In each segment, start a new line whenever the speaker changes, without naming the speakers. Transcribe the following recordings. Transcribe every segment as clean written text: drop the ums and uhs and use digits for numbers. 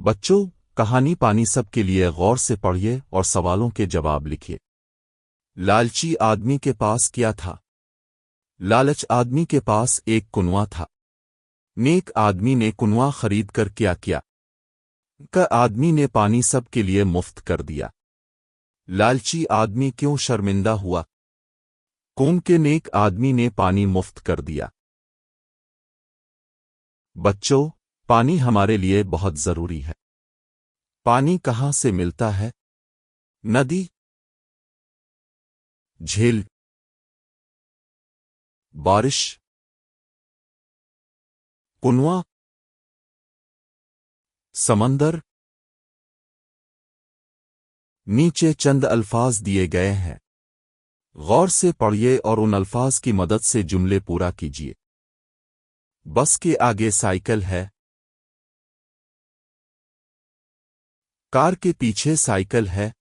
बच्चों, कहानी पानी सबके लिए गौर से पढ़िए और सवालों के जवाब लिखिए। लालची आदमी के पास क्या था? लालच आदमी के पास एक कुनवा था। नेक आदमी ने कुनवा खरीद कर क्या किया? का आदमी ने पानी सबके लिए मुफ्त कर दिया। लालची आदमी क्यों शर्मिंदा हुआ? कौन के नेक आदमी ने पानी मुफ्त कर दिया। बच्चों, पानी हमारे लिए बहुत जरूरी है। पानी कहाँ से मिलता है? नदी, झील, बारिश, कुनवा, समंदर। नीचे चंद अल्फाज दिए गए हैं, गौर से पढ़िए और उन अल्फाज की मदद से जुमले पूरा कीजिए। बस के आगे साइकिल है। कार के पीछे साइकिल है।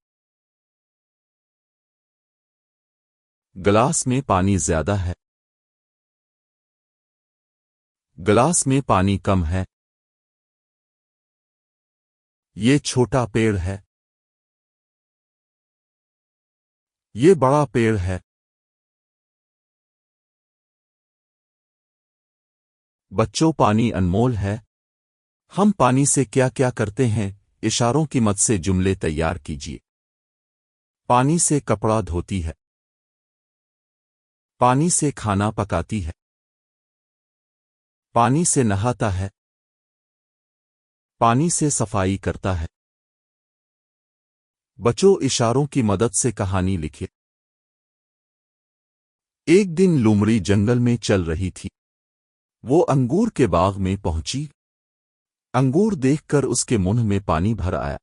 गिलास में पानी ज्यादा है। गिलास में पानी कम है। ये छोटा पेड़ है। ये बड़ा पेड़ है। बच्चों, पानी अनमोल है। हम पानी से क्या क्या करते हैं? इशारों की मदद से जुमले तैयार कीजिए। पानी से कपड़ा धोती है। पानी से खाना पकाती है। पानी से नहाता है। पानी से सफाई करता है। बच्चों, इशारों की मदद से कहानी लिखिए। एक दिन लोमड़ी जंगल में चल रही थी। वो अंगूर के बाग में पहुंची। अंगूर देखकर उसके मुंह में पानी भर आया।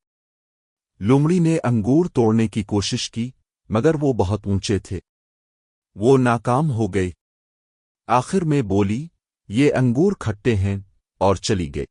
लोमड़ी ने अंगूर तोड़ने की कोशिश की, मगर वो बहुत ऊंचे थे। वो नाकाम हो गई। आखिर में बोली, ये अंगूर खट्टे हैं, और चली गई।